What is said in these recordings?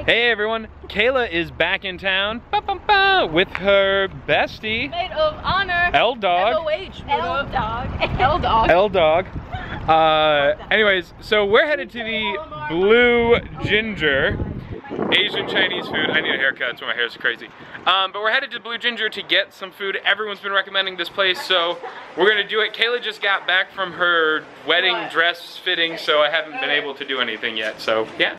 Hey everyone, Kayla is back in town with her bestie. Maid of honor. L-Dog. L-Dog. L-Dog. Anyways, so we're headed to the Blue Ginger. Asian Chinese food. I need a haircut, so my hair's crazy. But we're headed to Blue Ginger to get some food. Everyone's been recommending this place, so we're gonna do it. Kayla just got back from her wedding dress fitting, so I haven't been able to do anything yet, so yeah.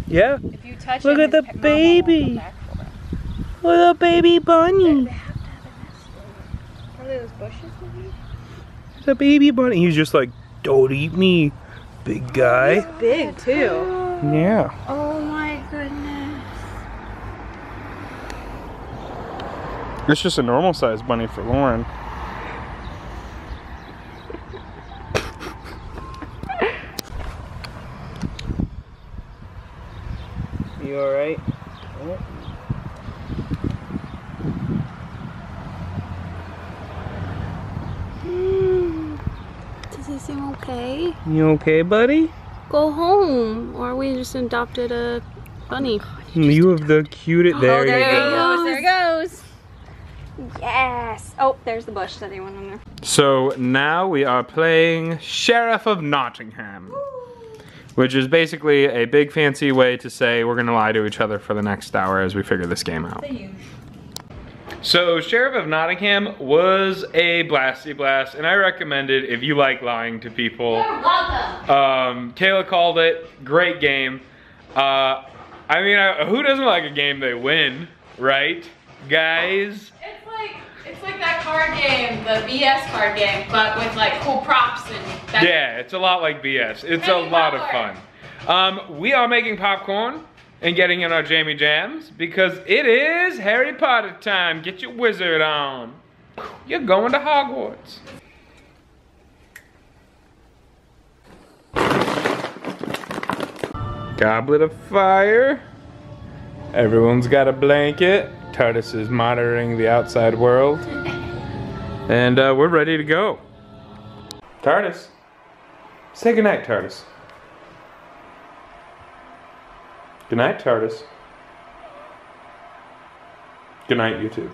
Yeah. If you touch Look at the baby. Look at the baby bunny. They have to have a nest there. Are those bushes maybe? It's a baby bunny. He's just like, don't eat me, big guy. He's big too. Yeah. Oh my goodness. It's just a normal sized bunny for Lauren. You alright? Oh. Does he seem okay? You okay, buddy? Go home, or we just adopted a bunny. You have the cutest. There, there you he go. goes. There he goes. Yes. Oh, there's the bush that he went under. So now we are playing Sheriff of Nottingham, which is basically a big fancy way to say we're gonna lie to each other for the next hour as we figure this game out. So Sheriff of Nottingham was a blasty blast, and I recommend it if you like lying to people. You're welcome. Kayla called it, great game. I mean, who doesn't like a game they win, right, guys? It's like that card game, the BS card game, but with like cool props and that. Yeah, it's a lot like BS. It's a lot of fun. We are making popcorn and getting in our jammy jams because it is Harry Potter time. Get your wizard on. You're going to Hogwarts. Goblet of fire. Everyone's got a blanket. TARDIS is monitoring the outside world. And we're ready to go. TARDIS. Say goodnight, TARDIS. Goodnight, TARDIS. Goodnight, YouTube.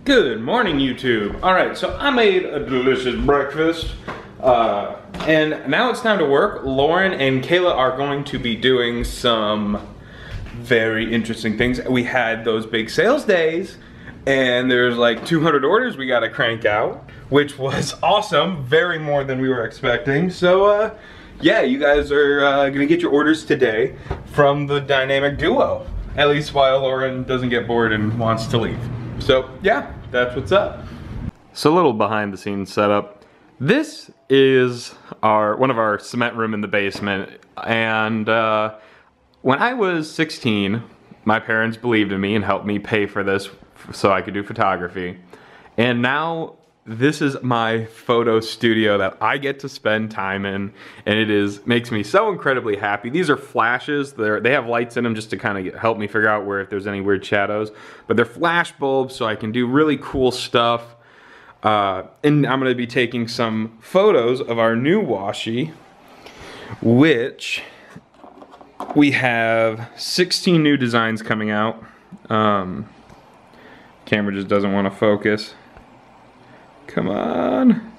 Good morning, YouTube. Alright, so I made a delicious breakfast. And now it's time to work. Lauren and Kayla are going to be doing some very interesting things. We had those big sales days, and there's like 200 orders we gotta crank out, which was awesome. Very more than we were expecting. So, yeah, you guys are gonna get your orders today from the dynamic duo. At least while Lauren doesn't get bored and wants to leave. So, yeah, that's what's up. So a little behind the scenes setup. This is one of our cement room in the basement, and when I was 16, my parents believed in me and helped me pay for this so I could do photography. And now this is my photo studio that I get to spend time in, and it makes me so incredibly happy. These are flashes. They have lights in them just to kind of help me figure out where if there's any weird shadows. But they're flash bulbs, so I can do really cool stuff. And I'm gonna be taking some photos of our new washi, which we have 16 new designs coming out. Camera just doesn't want to focus. Come on.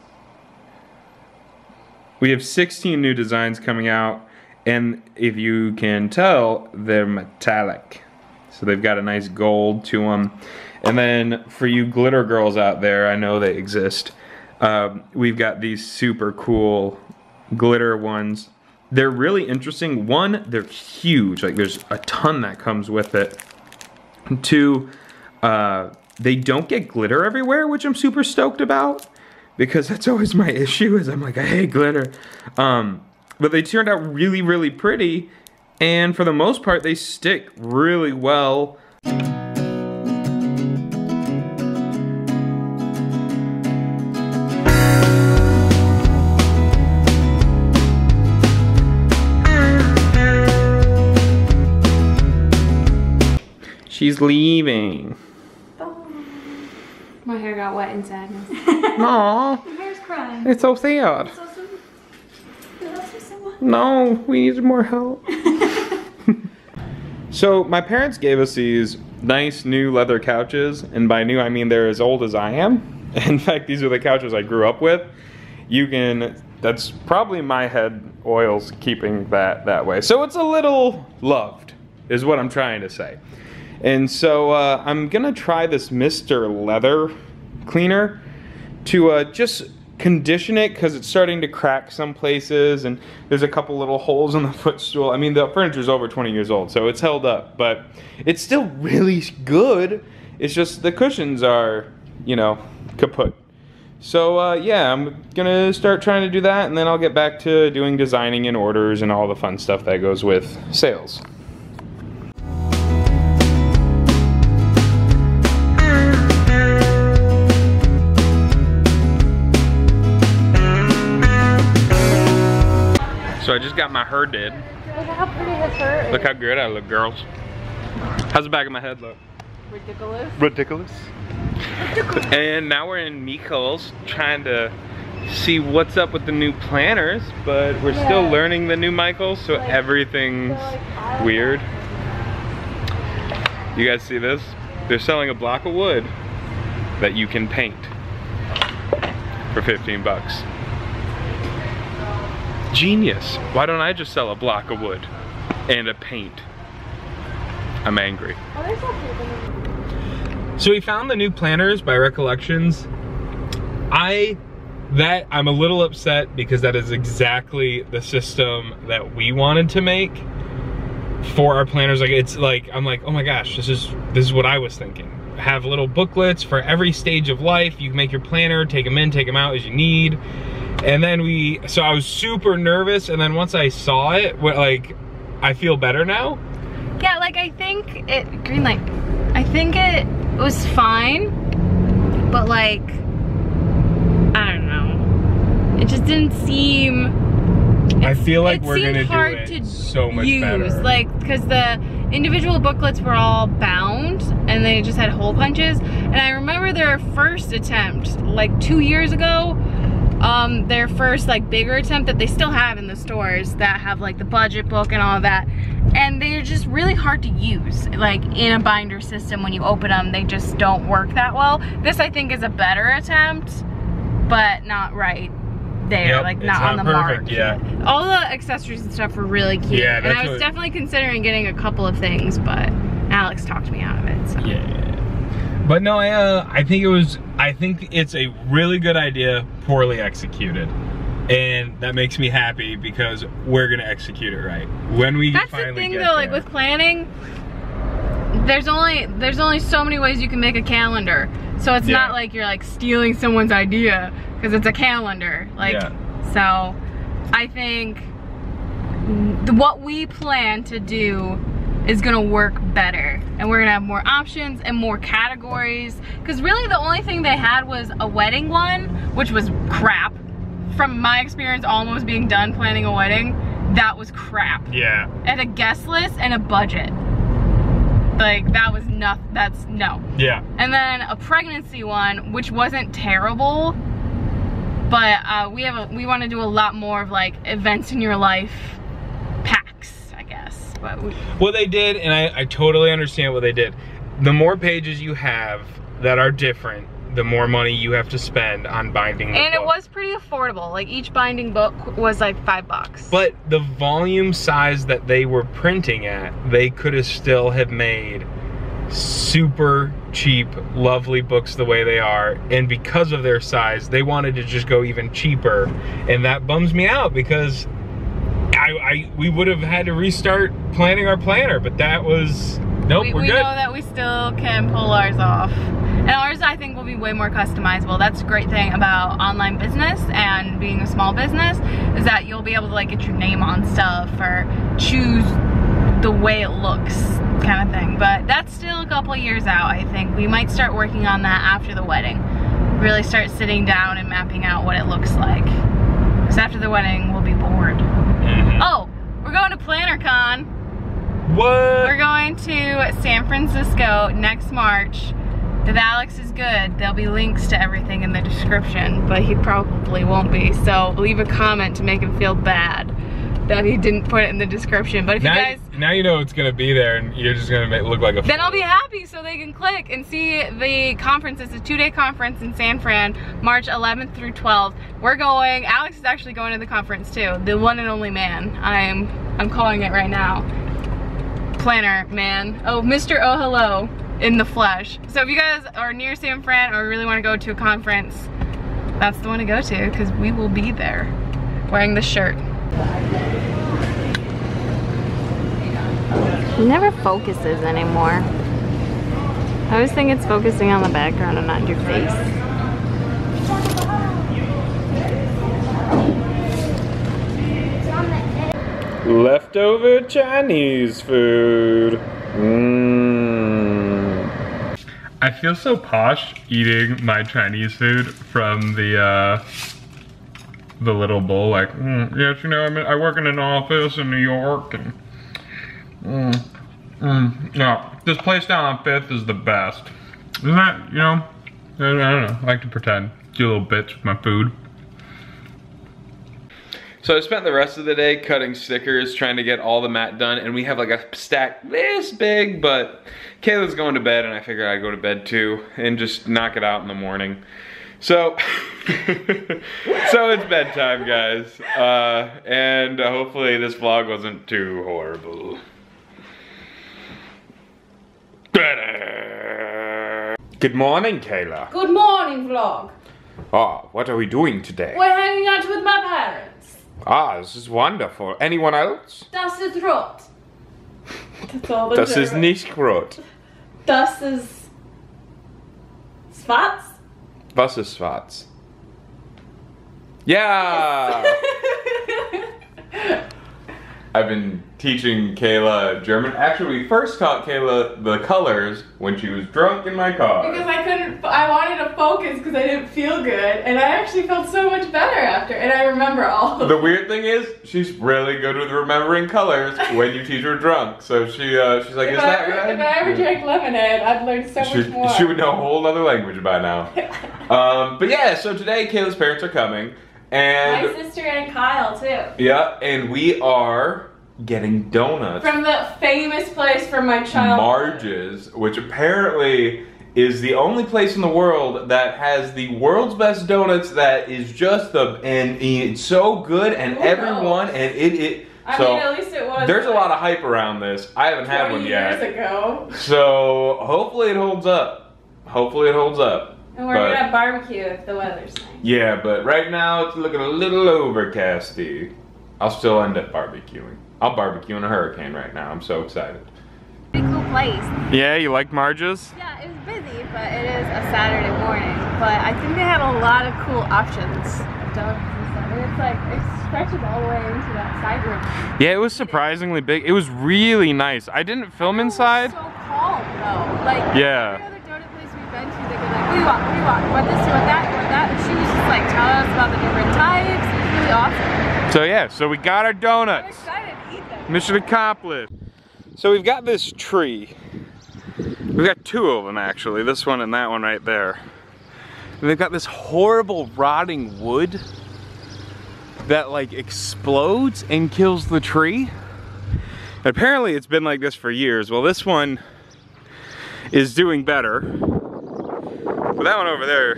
We have 16 new designs coming out, and if you can tell, they're metallic. So they've got a nice gold to them. And then for you glitter girls out there, I know they exist. We've got these super cool glitter ones. They're really interesting. One, they're huge. Like there's a ton that comes with it. Two, they don't get glitter everywhere, which I'm super stoked about. because that's always my issue is I'm like, I hate glitter. But they turned out really, really pretty, and for the most part, they stick really well. She's leaving. My hair got wet in sadness. Aww. Your hair's crying. It's so sad. So soon. You love me so much. No, we need more help. So my parents gave us these nice new leather couches, and by new I mean they're as old as I am. In fact, these are the couches I grew up with. That's probably my head oils keeping that way. So it's a little loved, is what I'm trying to say. And so I'm gonna try this Mr. Leather cleaner to just condition it, because it's starting to crack some places and there's a couple little holes in the footstool. I mean, the furniture's over 20 years old, so it's held up, but it's still really good. It's just the cushions are, you know, kaput. So yeah, I'm gonna start trying to do that, and then I'll get back to doing designing and orders and all the fun stuff that goes with sales. So I just got my hair did. Look how pretty his hair is. Look how good I look, girls. How's the back of my head look? Ridiculous. Ridiculous. And now we're in Miko's trying to see what's up with the new planners, but we're still learning the new Michaels, so everything's weird. You guys see this? They're selling a block of wood that you can paint for 15 bucks. Genius. Why don't I just sell a block of wood and a paint? I'm angry. So we found the new planners by Recollections. I'm a little upset because that is exactly the system that we wanted to make for our planners. Like, it's like, I'm like, oh my gosh, this is what I was thinking. Have little booklets for every stage of life. You can make your planner, take them in, take them out as you need. And then so I was super nervous, and then once I saw it, like, I feel better now. Yeah, like I think green light. I think it was fine, but like, I don't know. It just didn't seem. I feel like we're gonna do it so much better. Like, because the individual booklets were all bound, and they just had hole punches. And I remember their first attempt, like 2 years ago. Their first like bigger attempt that they still have in the stores that have like the budget book and all of that, and they're just really hard to use like in a binder system. When you open them, they just don't work that well. This I think is a better attempt, but not right there. Yep, like not on the mark. Yeah, all the accessories and stuff were really cute. Yeah, and I was definitely considering getting a couple of things, but Alex talked me out of it. So. Yeah. But no, I think it's a really good idea, poorly executed. And that makes me happy because we're gonna execute it right. When we That's finally the thing get though, there. like with planning, there's only so many ways you can make a calendar. So it's not like you're like stealing someone's idea, because it's a calendar. Like, so I think what we plan to do is gonna work better, and we're gonna have more options and more categories, because really the only thing they had was a wedding one, which was crap. From my experience almost being done planning a wedding, that was crap. Yeah. And a guest list and a budget. Like, that was no. Yeah. And then a pregnancy one, which wasn't terrible, but we want to do a lot more of like events in your life packs, I guess. But what they did, and I totally understand what they did. The more pages you have that are different, the more money you have to spend on binding the book. It was pretty affordable. Like, each binding book was like $5. But the volume size that they were printing at, they could have still have made super cheap, lovely books the way they are. And because of their size, they wanted to just go even cheaper. And that bums me out, because we would have had to restart planning our planner, but that was, nope, we're good. We know that we still can pull ours off. And ours I think will be way more customizable. That's a great thing about online business and being a small business, is that you'll be able to like get your name on stuff or choose the way it looks kind of thing. But that's still a couple years out, I think. We might start working on that after the wedding. Really start sitting down and mapping out what it looks like. Because after the wedding, we'll be bored. Oh, we're going to PlannerCon. What? We're going to San Francisco next March. If Alex is good, there'll be links to everything in the description, but he probably won't be. So leave a comment to make him feel bad that he didn't put it in the description. But if you guys... Now you know it's gonna be there and you're just gonna look like a Then I'll be happy so they can click and see the conference. It's a 2-day conference in San Fran, March 11th through 12th. We're going, Alex is actually going to the conference too. The one and only man. I'm calling it right now. Planner man. Oh, Mr. Oh Hello in the flesh. So if you guys are near San Fran or really wanna go to a conference, that's the one to go to, because we will be there wearing the shirt. It never focuses anymore. I always think it's focusing on the background and not your face. Leftover Chinese food. I feel so posh eating my Chinese food from the little bowl. Like, yes, you know, I work in an office in New York, and no, this place down on 5th is the best. Isn't that, you know? I don't know. I like to pretend. Do little bits with my food. So I spent the rest of the day cutting stickers, trying to get all the mat done, and we have like a stack this big, but Kayla's going to bed, and I figured I'd go to bed too, and just knock it out in the morning. So, so it's bedtime, guys, and hopefully this vlog wasn't too horrible. Good morning, Kayla. Good morning, vlog. Oh, what are we doing today? We're hanging out with my parents. Ah, this is wonderful. Anyone else? Das ist rot. That's all the Das ist nicht rot. Das ist schwarz. Was ist schwarz? Yeah! I've been teaching Kayla German. Actually, we first taught Kayla the colors when she was drunk in my car. Because I wanted to focus because I didn't feel good, and I actually felt so much better after, and I remember all of The weird thing is, she's really good with remembering colors when you teach her drunk. So she's like, is that right? If I ever drank lemonade, I'd learn so much more. She would know a whole other language by now. But yeah, so today Kayla's parents are coming. And my sister and Kyle too. Yeah, and we are getting donuts from the famous place from my childhood, Marge's, which apparently is the only place in the world that has the world's best donuts. That is just and it's so good, and everyone and it. I mean, at least it was. There's a lot of hype around this. I haven't had one yet. 20 years ago. So hopefully it holds up. Hopefully it holds up. And we're gonna barbecue if the weather's nice. Yeah, but right now it's looking a little overcasty. I'll still end up barbecuing. I'll barbecue in a hurricane right now. I'm so excited. Pretty cool place. Yeah, you liked Marge's? Yeah, it was busy, but it is a Saturday morning. But I think they had a lot of cool options. It's like, it stretches all the way into that side room. Yeah, it was surprisingly big. It was really nice. I didn't film inside. It was so calm though. Like, yeah. every other donut place we've been to, they'd be like, what do you want, what do you want? You want this, you want that, you want that? And she was just like telling us about the different types. It was really awesome. So yeah, so we got our donuts. I'm excited to eat them. Mission accomplished. So we've got this tree. We've got two of them actually, this one and that one right there. And they've got this horrible rotting wood that like explodes and kills the tree. And apparently it's been like this for years. Well, this one is doing better. But that one over there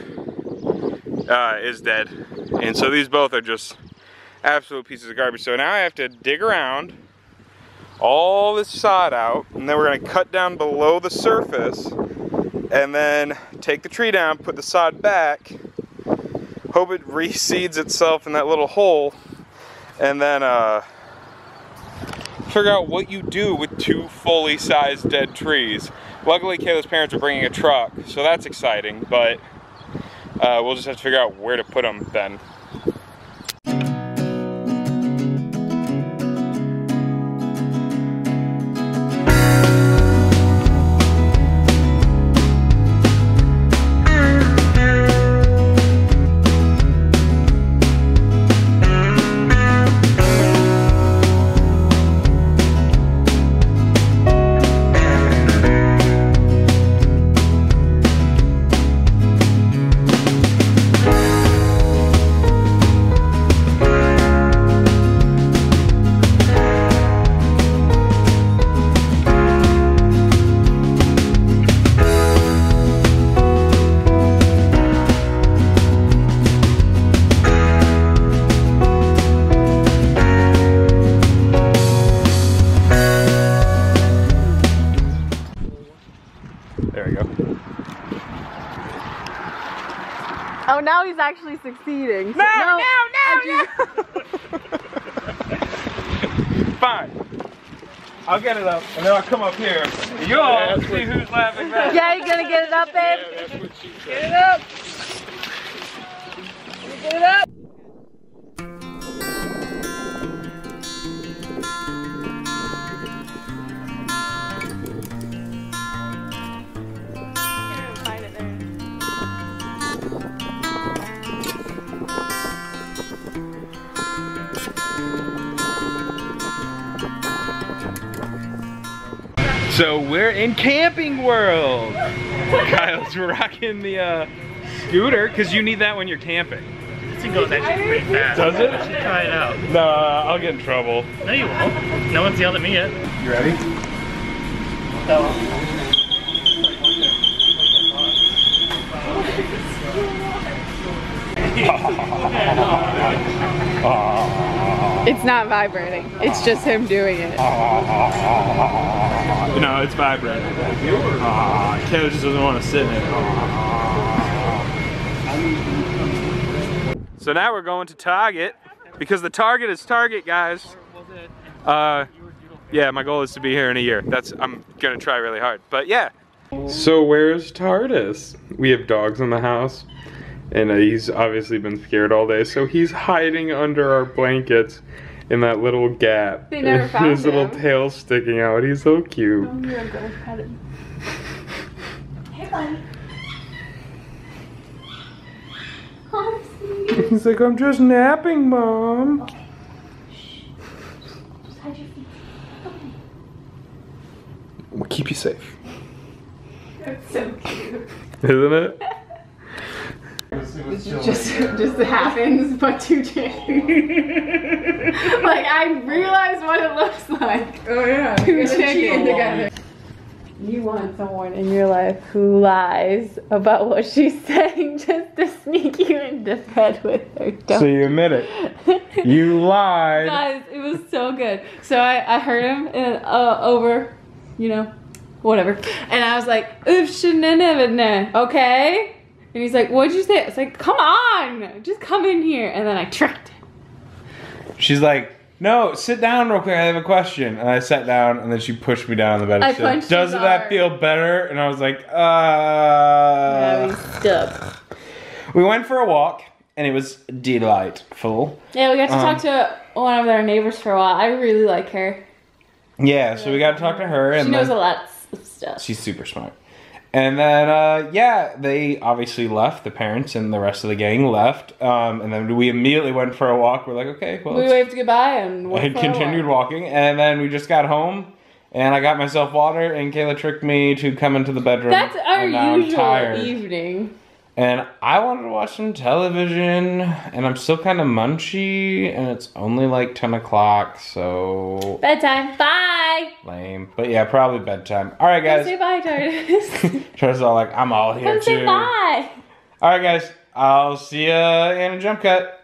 is dead. And so these both are just absolute pieces of garbage. So now I have to dig around all this sod out, and then we're gonna cut down below the surface and then take the tree down, put the sod back, hope it reseeds itself in that little hole, and then figure out what you do with two fully sized dead trees. Luckily, Kayla's parents are bringing a truck, so that's exciting, but we'll just have to figure out where to put them then. Oh, now he's actually succeeding. No. Fine. I'll get it up, and then I'll come up here. You'll see who's laughing back. Yeah, you gonna get it up, babe? Yeah, that's what she said. Get it up. Get it up. So we're in Camping World. Kyle's rocking the scooter because you need that when you're camping. This thing goes actually pretty fast. Does it? You should try it out. No, I'll get in trouble. No, you won't. No one's yelled at me yet. You ready? It's not vibrating. It's just him doing it. No, it's vibrating. Kayla just doesn't want to sit in it. So now we're going to Target because the target is Target, guys. Yeah, my goal is to be here in a year. I'm gonna try really hard, but yeah. So where's TARDIS? We have dogs in the house, and he's obviously been scared all day, so he's hiding under our blankets in that little gap. They never found his little him. tail sticking out. He's so cute. Oh, you're a good pet him. Hey, buddy. Oh, sweetie. He's like, I'm just napping, Mom. Okay. Shh. Just hide your feet. Okay. We'll keep you safe. That's so cute. Isn't it? Just happens, but two chickens. Like, I realized what it looks like. Oh yeah. Two chickens together. You want someone in your life who lies about what she's saying just to sneak you into bed with her. So you admit it. You lied. Guys, it was so good. So I heard him over, you know, whatever. And I was like, oof, shouldn't have never known, okay? And he's like, what'd you say? It's like, come on, just come in here. And then I tricked him. She's like, no, sit down real quick, I have a question. And I sat down, and then she pushed me down on the bed. I She's like, punched doesn't his that arm. feel better? And I was like, Yeah, we stuck. We went for a walk, and it was delightful. Yeah, we got to talk to one of their neighbors for a while. I really like her. Yeah, so we got to talk to her. She And knows then, a lot of stuff. she's super smart. And then, yeah, they obviously left. The parents and the rest of the gang left. And then we immediately went for a walk. We're like, okay, well, We waved goodbye and went for a continued walk. walking. And then we just got home. And I got myself water. And Kayla tricked me to come into the bedroom. That's our and now I'm usual tired. evening. And I wanted to watch some television. And I'm still kind of munchy. And it's only like 10 o'clock. So Bedtime. Bye. lame. But yeah, probably bedtime. All right, guys. Say bye, TARDIS. Trish's all like, I'm all here Come too. say bye. All right, guys. I'll see ya in a jump cut.